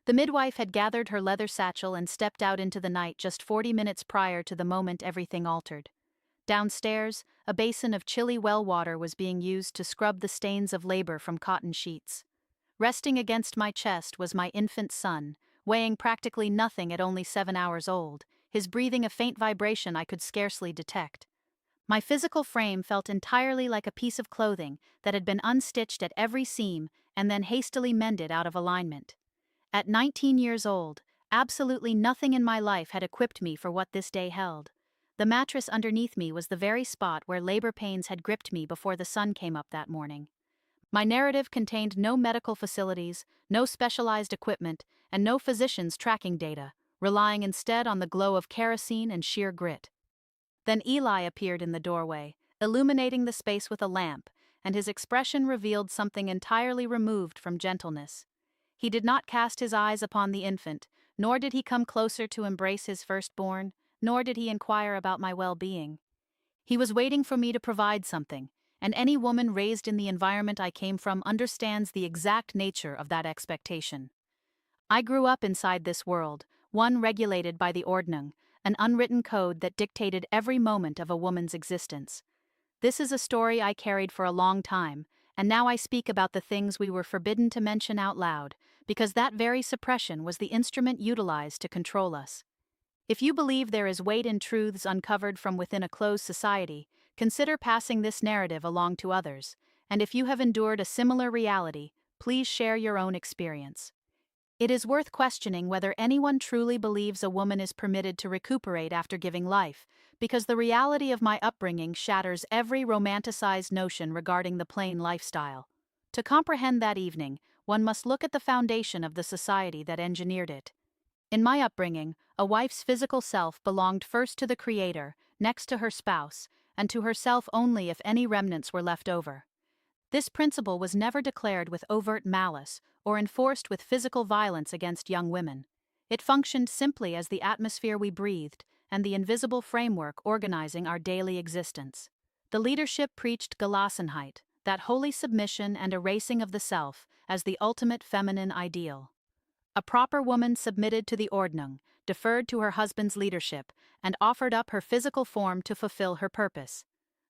The midwife had gathered her leather satchel and stepped out into the night just 40 minutes prior to the moment everything altered. Downstairs, a basin of chilly well water was being used to scrub the stains of labor from cotton sheets. Resting against my chest was my infant son, weighing practically nothing at only 7 hours old, his breathing a faint vibration I could scarcely detect. My physical frame felt entirely like a piece of clothing that had been unstitched at every seam and then hastily mended out of alignment. At 19 years old, absolutely nothing in my life had equipped me for what this day held. The mattress underneath me was the very spot where labor pains had gripped me before the sun came up that morning. My narrative contained no medical facilities, no specialized equipment, and no physician's tracking data, relying instead on the glow of kerosene and sheer grit. Then Eli appeared in the doorway, illuminating the space with a lamp, and his expression revealed something entirely removed from gentleness. He did not cast his eyes upon the infant, nor did he come closer to embrace his firstborn, nor did he inquire about my well-being. He was waiting for me to provide something, and any woman raised in the environment I came from understands the exact nature of that expectation. I grew up inside this world, one regulated by the Ordnung, an unwritten code that dictated every moment of a woman's existence. This is a story I carried for a long time, and now I speak about the things we were forbidden to mention out loud, because that very suppression was the instrument utilized to control us. If you believe there is weight in truths uncovered from within a closed society, consider passing this narrative along to others, and if you have endured a similar reality, please share your own experience. It is worth questioning whether anyone truly believes a woman is permitted to recuperate after giving life, because the reality of my upbringing shatters every romanticized notion regarding the plain lifestyle. To comprehend that evening, one must look at the foundation of the society that engineered it. In my upbringing, a wife's physical self belonged first to the Creator, next to her spouse, and to herself only if any remnants were left over. This principle was never declared with overt malice or enforced with physical violence against young women. It functioned simply as the atmosphere we breathed and the invisible framework organizing our daily existence. The leadership preached Gelassenheit, that holy submission and erasing of the self as the ultimate feminine ideal. A proper woman submitted to the Ordnung, deferred to her husband's leadership, and offered up her physical form to fulfill her purpose.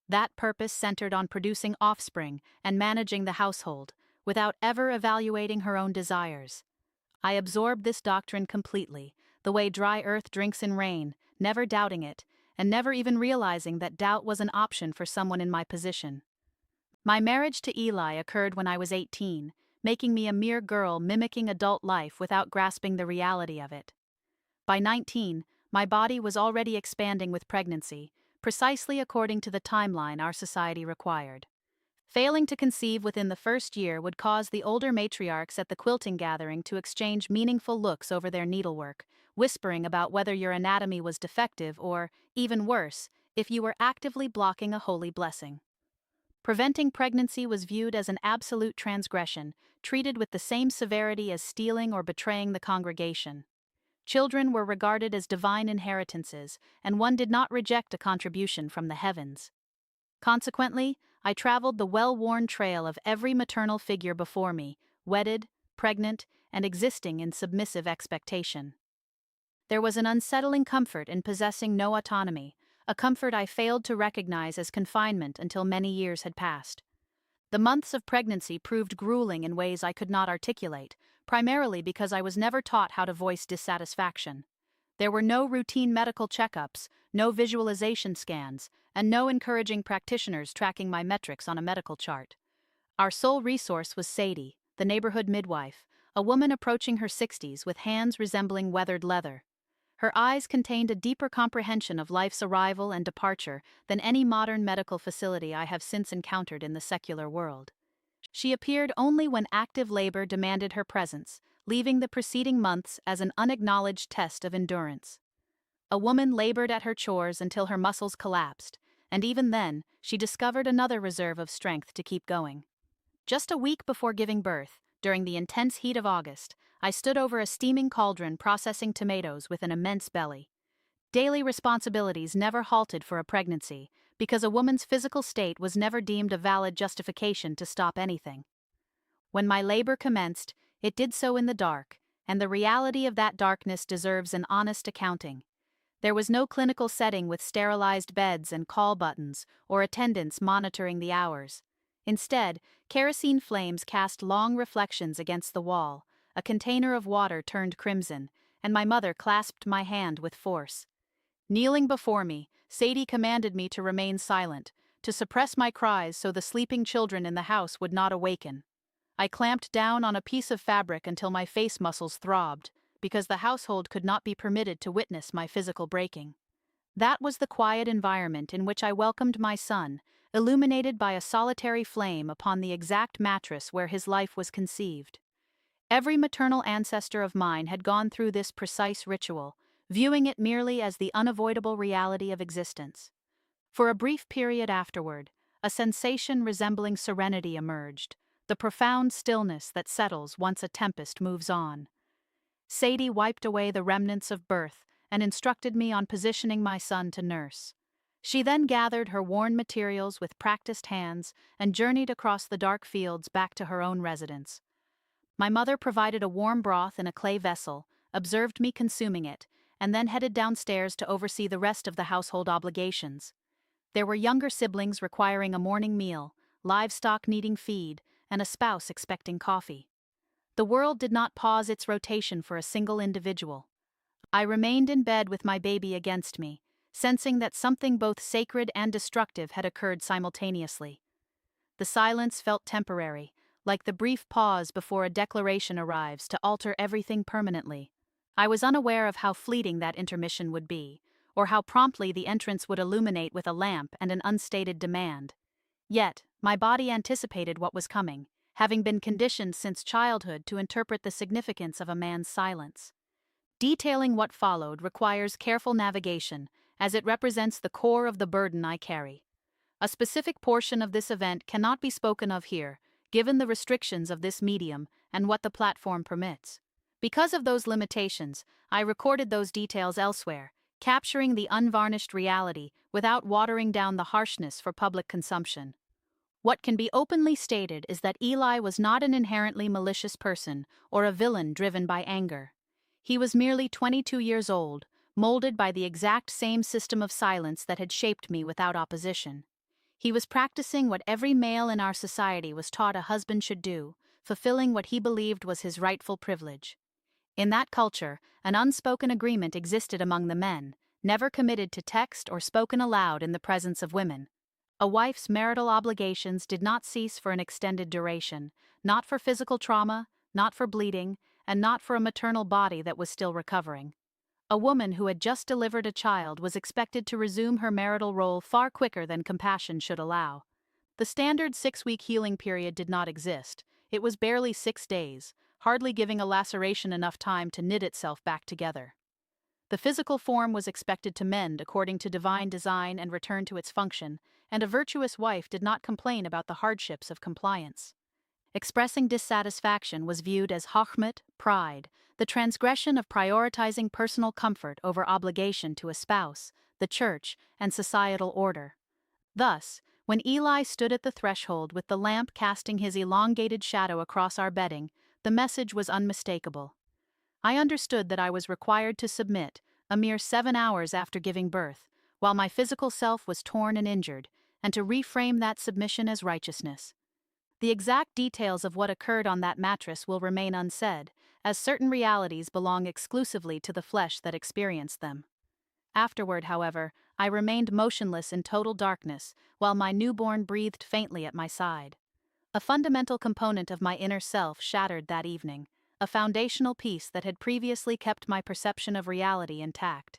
That purpose centered on producing offspring and managing the household, without ever evaluating her own desires. I absorbed this doctrine completely, the way dry earth drinks in rain, never doubting it, and never even realizing that doubt was an option for someone in my position. My marriage to Eli occurred when I was 18, making me a mere girl mimicking adult life without grasping the reality of it. By 19, my body was already expanding with pregnancy, precisely according to the timeline our society required. Failing to conceive within the first year would cause the older matriarchs at the quilting gathering to exchange meaningful looks over their needlework, whispering about whether your anatomy was defective or, even worse, if you were actively blocking a holy blessing. Preventing pregnancy was viewed as an absolute transgression, treated with the same severity as stealing or betraying the congregation. Children were regarded as divine inheritances, and one did not reject a contribution from the heavens. Consequently, I traveled the well-worn trail of every maternal figure before me, wedded, pregnant, and existing in submissive expectation. There was an unsettling comfort in possessing no autonomy, a comfort I failed to recognize as confinement until many years had passed. The months of pregnancy proved grueling in ways I could not articulate, primarily because I was never taught how to voice dissatisfaction. There were no routine medical checkups, no visualization scans, and no encouraging practitioners tracking my metrics on a medical chart. Our sole resource was Sadie, the neighborhood midwife, a woman approaching her 60s with hands resembling weathered leather. Her eyes contained a deeper comprehension of life's arrival and departure than any modern medical facility I have since encountered in the secular world. She appeared only when active labor demanded her presence, leaving the preceding months as an unacknowledged test of endurance. A woman labored at her chores until her muscles collapsed, and even then, she discovered another reserve of strength to keep going. Just a week before giving birth, during the intense heat of August, I stood over a steaming cauldron processing tomatoes with an immense belly. Daily responsibilities never halted for a pregnancy, because a woman's physical state was never deemed a valid justification to stop anything. When my labor commenced, it did so in the dark, and the reality of that darkness deserves an honest accounting. There was no clinical setting with sterilized beds and call buttons or attendants monitoring the hours. Instead, kerosene flames cast long reflections against the wall, a container of water turned crimson, and my mother clasped my hand with force. Kneeling before me, Sadie commanded me to remain silent, to suppress my cries so the sleeping children in the house would not awaken. I clamped down on a piece of fabric until my face muscles throbbed, because the household could not be permitted to witness my physical breaking. That was the quiet environment in which I welcomed my son, illuminated by a solitary flame upon the exact mattress where his life was conceived. Every maternal ancestor of mine had gone through this precise ritual, viewing it merely as the unavoidable reality of existence. For a brief period afterward, a sensation resembling serenity emerged, the profound stillness that settles once a tempest moves on. Sadie wiped away the remnants of birth and instructed me on positioning my son to nurse. She then gathered her worn materials with practiced hands and journeyed across the dark fields back to her own residence. My mother provided a warm broth in a clay vessel, observed me consuming it, and then headed downstairs to oversee the rest of the household obligations. There were younger siblings requiring a morning meal, livestock needing feed, and a spouse expecting coffee. The world did not pause its rotation for a single individual. I remained in bed with my baby against me, sensing that something both sacred and destructive had occurred simultaneously. The silence felt temporary, like the brief pause before a declaration arrives to alter everything permanently. I was unaware of how fleeting that intermission would be, or how promptly the entrance would illuminate with a lamp and an unstated demand. Yet, my body anticipated what was coming, having been conditioned since childhood to interpret the significance of a man's silence. Detailing what followed requires careful navigation, as it represents the core of the burden I carry. A specific portion of this event cannot be spoken of here, given the restrictions of this medium and what the platform permits. Because of those limitations, I recorded those details elsewhere, capturing the unvarnished reality without watering down the harshness for public consumption. What can be openly stated is that Eli was not an inherently malicious person or a villain driven by anger. He was merely 22 years old, molded by the exact same system of silence that had shaped me without opposition. He was practicing what every male in our society was taught a husband should do, fulfilling what he believed was his rightful privilege. In that culture, an unspoken agreement existed among the men, never committed to text or spoken aloud in the presence of women. A wife's marital obligations did not cease for an extended duration, not for physical trauma, not for bleeding, and not for a maternal body that was still recovering. A woman who had just delivered a child was expected to resume her marital role far quicker than compassion should allow. The standard 6-week healing period did not exist. It was barely 6 days, hardly giving a laceration enough time to knit itself back together. The physical form was expected to mend according to divine design and return to its function, and a virtuous wife did not complain about the hardships of compliance. Expressing dissatisfaction was viewed as Hochmut, pride, the transgression of prioritizing personal comfort over obligation to a spouse, the church, and societal order. Thus, when Eli stood at the threshold with the lamp casting his elongated shadow across our bedding, the message was unmistakable. I understood that I was required to submit, a mere 7 hours after giving birth, while my physical self was torn and injured, and to reframe that submission as righteousness. The exact details of what occurred on that mattress will remain unsaid, as certain realities belong exclusively to the flesh that experienced them. Afterward, however, I remained motionless in total darkness, while my newborn breathed faintly at my side. A fundamental component of my inner self shattered that evening, a foundational piece that had previously kept my perception of reality intact.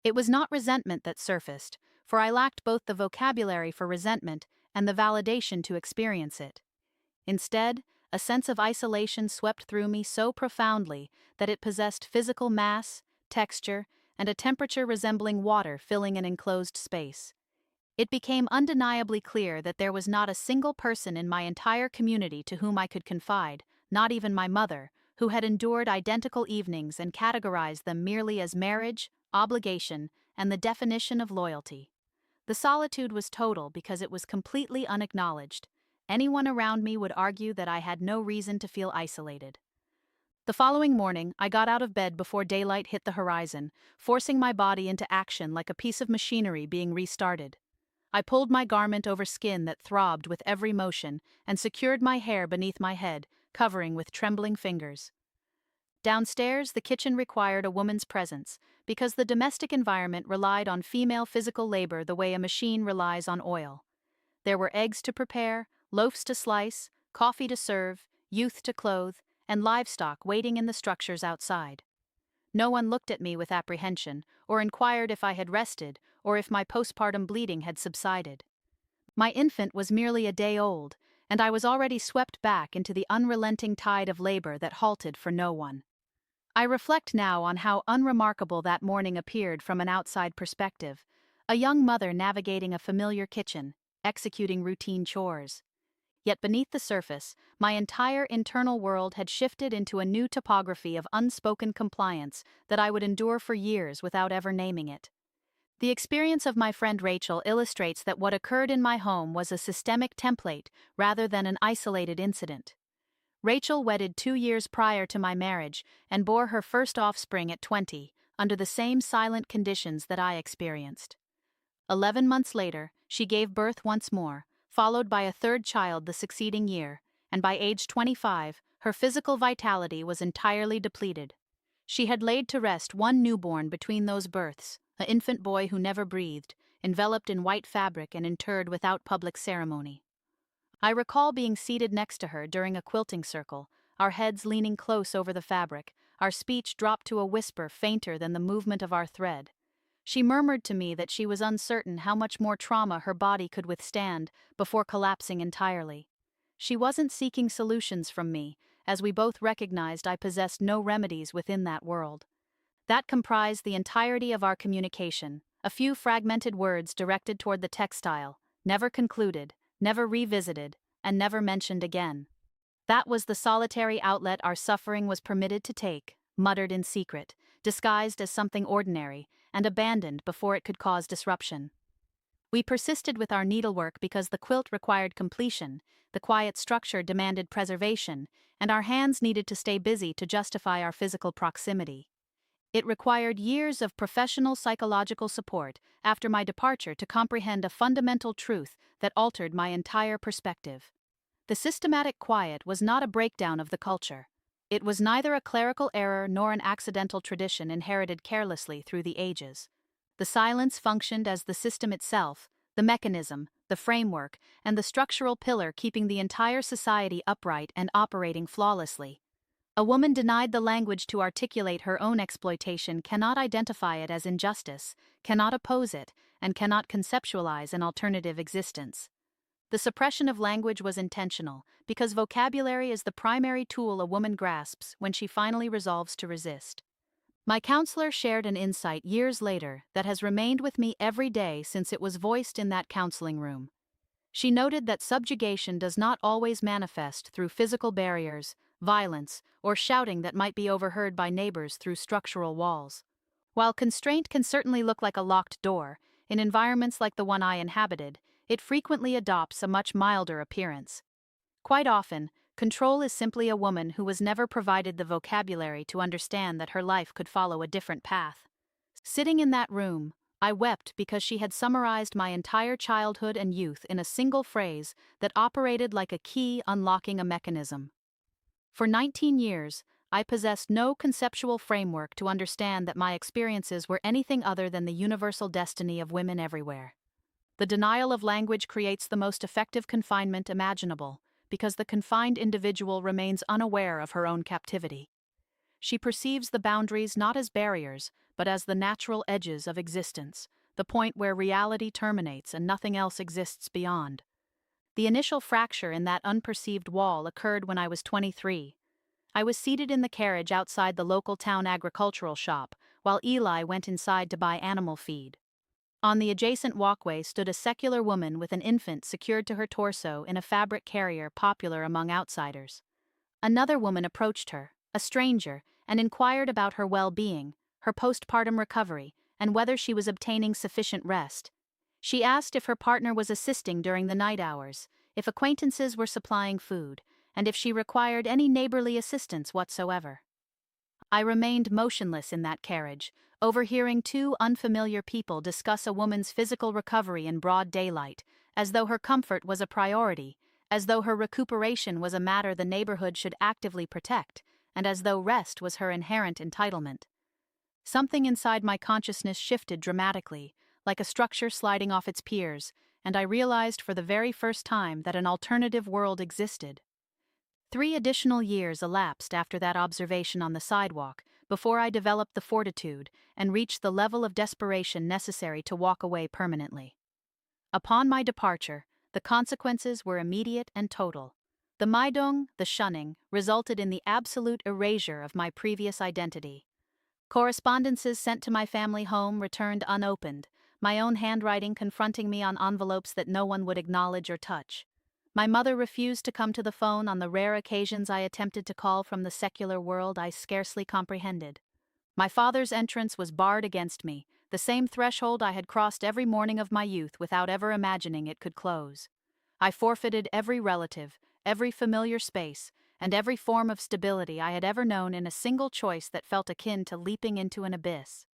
It was not resentment that surfaced, for I lacked both the vocabulary for resentment and the validation to experience it. Instead, a sense of isolation swept through me so profoundly that it possessed physical mass, texture, and a temperature resembling water filling an enclosed space. It became undeniably clear that there was not a single person in my entire community to whom I could confide, not even my mother, who had endured identical evenings and categorized them merely as marriage, obligation, and the definition of loyalty. The solitude was total because it was completely unacknowledged. Anyone around me would argue that I had no reason to feel isolated. The following morning, I got out of bed before daylight hit the horizon, forcing my body into action like a piece of machinery being restarted. I pulled my garment over skin that throbbed with every motion and secured my hair beneath my head, covering with trembling fingers. Downstairs, the kitchen required a woman's presence, because the domestic environment relied on female physical labor the way a machine relies on oil. There were eggs to prepare, loaves to slice, coffee to serve, youth to clothe, and livestock waiting in the structures outside. No one looked at me with apprehension, or inquired if I had rested, or if my postpartum bleeding had subsided. My infant was merely a day old, and I was already swept back into the unrelenting tide of labor that halted for no one. I reflect now on how unremarkable that morning appeared from an outside perspective, a young mother navigating a familiar kitchen, executing routine chores. Yet beneath the surface, my entire internal world had shifted into a new topography of unspoken compliance that I would endure for years without ever naming it. The experience of my friend Rachel illustrates that what occurred in my home was a systemic template rather than an isolated incident. Rachel wedded 2 years prior to my marriage and bore her first offspring at 20, under the same silent conditions that I experienced. 11 months later, she gave birth once more, followed by a third child the succeeding year, and by age 25, her physical vitality was entirely depleted. She had laid to rest one newborn between those births, an infant boy who never breathed, enveloped in white fabric and interred without public ceremony. I recall being seated next to her during a quilting circle, our heads leaning close over the fabric, our speech dropped to a whisper fainter than the movement of our thread. She murmured to me that she was uncertain how much more trauma her body could withstand before collapsing entirely. She wasn't seeking solutions from me, as we both recognized I possessed no remedies within that world. That comprised the entirety of our communication, a few fragmented words directed toward the textile, never concluded, never revisited, and never mentioned again. That was the solitary outlet our suffering was permitted to take, muttered in secret, disguised as something ordinary, and abandoned before it could cause disruption. We persisted with our needlework because the quilt required completion, the quiet structure demanded preservation, and our hands needed to stay busy to justify our physical proximity. It required years of professional psychological support after my departure to comprehend a fundamental truth that altered my entire perspective. The systematic quiet was not a breakdown of the culture. It was neither a clerical error nor an accidental tradition inherited carelessly through the ages. The silence functioned as the system itself, the mechanism, the framework, and the structural pillar keeping the entire society upright and operating flawlessly. A woman denied the language to articulate her own exploitation cannot identify it as injustice, cannot oppose it, and cannot conceptualize an alternative existence. The suppression of language was intentional, because vocabulary is the primary tool a woman grasps when she finally resolves to resist. My counselor shared an insight years later that has remained with me every day since it was voiced in that counseling room. She noted that subjugation does not always manifest through physical barriers, violence, or shouting that might be overheard by neighbors through structural walls. While constraint can certainly look like a locked door, in environments like the one I inhabited, it frequently adopts a much milder appearance. Quite often, control is simply a woman who was never provided the vocabulary to understand that her life could follow a different path. Sitting in that room, I wept because she had summarized my entire childhood and youth in a single phrase that operated like a key unlocking a mechanism. For 19 years, I possessed no conceptual framework to understand that my experiences were anything other than the universal destiny of women everywhere. The denial of language creates the most effective confinement imaginable, because the confined individual remains unaware of her own captivity. She perceives the boundaries not as barriers, but as the natural edges of existence, the point where reality terminates and nothing else exists beyond. The initial fracture in that unperceived wall occurred when I was 23. I was seated in the carriage outside the local town agricultural shop, while Eli went inside to buy animal feed. On the adjacent walkway stood a secular woman with an infant secured to her torso in a fabric carrier popular among outsiders. Another woman approached her, a stranger, and inquired about her well-being, her postpartum recovery, and whether she was obtaining sufficient rest. She asked if her partner was assisting during the night hours, if acquaintances were supplying food, and if she required any neighborly assistance whatsoever. I remained motionless in that carriage, overhearing two unfamiliar people discuss a woman's physical recovery in broad daylight, as though her comfort was a priority, as though her recuperation was a matter the neighborhood should actively protect, and as though rest was her inherent entitlement. Something inside my consciousness shifted dramatically, like a structure sliding off its piers, and I realized for the very first time that an alternative world existed. 3 additional years elapsed after that observation on the sidewalk before I developed the fortitude and reached the level of desperation necessary to walk away permanently. Upon my departure, the consequences were immediate and total. The Meidung, the shunning, resulted in the absolute erasure of my previous identity. Correspondences sent to my family home returned unopened, my own handwriting confronting me on envelopes that no one would acknowledge or touch. My mother refused to come to the phone on the rare occasions I attempted to call from the secular world I scarcely comprehended. My father's entrance was barred against me, the same threshold I had crossed every morning of my youth without ever imagining it could close. I forfeited every relative, every familiar space, and every form of stability I had ever known in a single choice that felt akin to leaping into an abyss.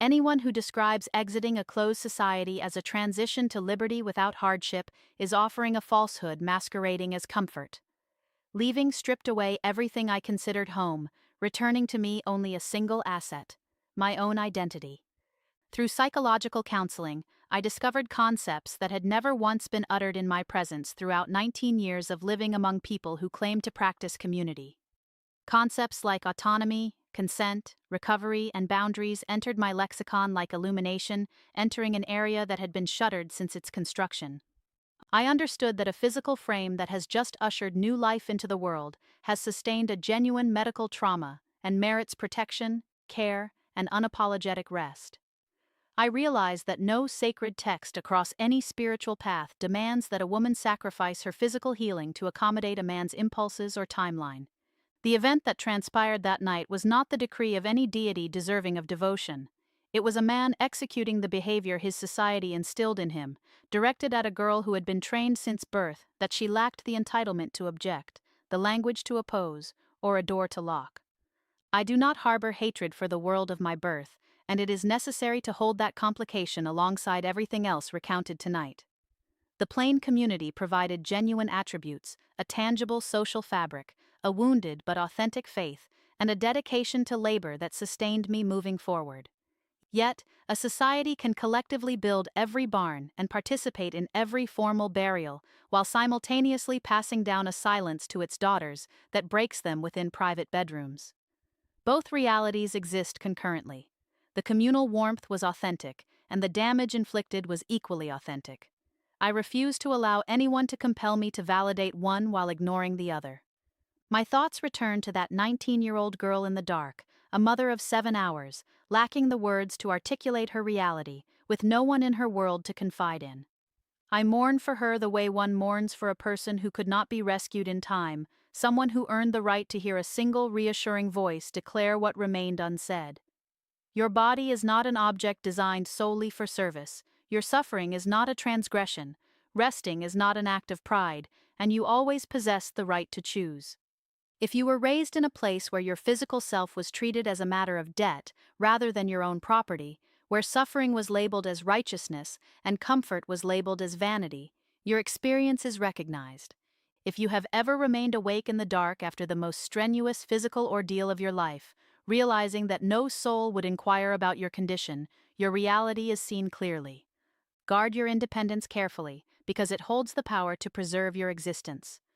Anyone who describes exiting a closed society as a transition to liberty without hardship is offering a falsehood masquerading as comfort. Leaving stripped away everything I considered home, returning to me only a single asset: my own identity. Through psychological counseling, I discovered concepts that had never once been uttered in my presence throughout 19 years of living among people who claimed to practice community. Concepts like autonomy, consent, recovery, and boundaries entered my lexicon like illumination, entering an area that had been shuttered since its construction. I understood that a physical frame that has just ushered new life into the world has sustained a genuine medical trauma and merits protection, care, and unapologetic rest. I realized that no sacred text across any spiritual path demands that a woman sacrifice her physical healing to accommodate a man's impulses or timeline. The event that transpired that night was not the decree of any deity deserving of devotion. It was a man executing the behavior his society instilled in him, directed at a girl who had been trained since birth that she lacked the entitlement to object, the language to oppose, or a door to lock. I do not harbor hatred for the world of my birth, and it is necessary to hold that complication alongside everything else recounted tonight. The plain community provided genuine attributes, a tangible social fabric, a wounded but authentic faith, and a dedication to labor that sustained me moving forward. Yet, a society can collectively build every barn and participate in every formal burial, while simultaneously passing down a silence to its daughters that breaks them within private bedrooms. Both realities exist concurrently. The communal warmth was authentic, and the damage inflicted was equally authentic. I refuse to allow anyone to compel me to validate one while ignoring the other. My thoughts return to that 19-year-old girl in the dark, a mother of 7 hours, lacking the words to articulate her reality, with no one in her world to confide in. I mourn for her the way one mourns for a person who could not be rescued in time, someone who earned the right to hear a single reassuring voice declare what remained unsaid. Your body is not an object designed solely for service. Your suffering is not a transgression. Resting is not an act of pride, and you always possess the right to choose. If you were raised in a place where your physical self was treated as a matter of debt rather than your own property, where suffering was labeled as righteousness and comfort was labeled as vanity, your experience is recognized. If you have ever remained awake in the dark after the most strenuous physical ordeal of your life, realizing that no soul would inquire about your condition, your reality is seen clearly. Guard your independence carefully, because it holds the power to preserve your existence.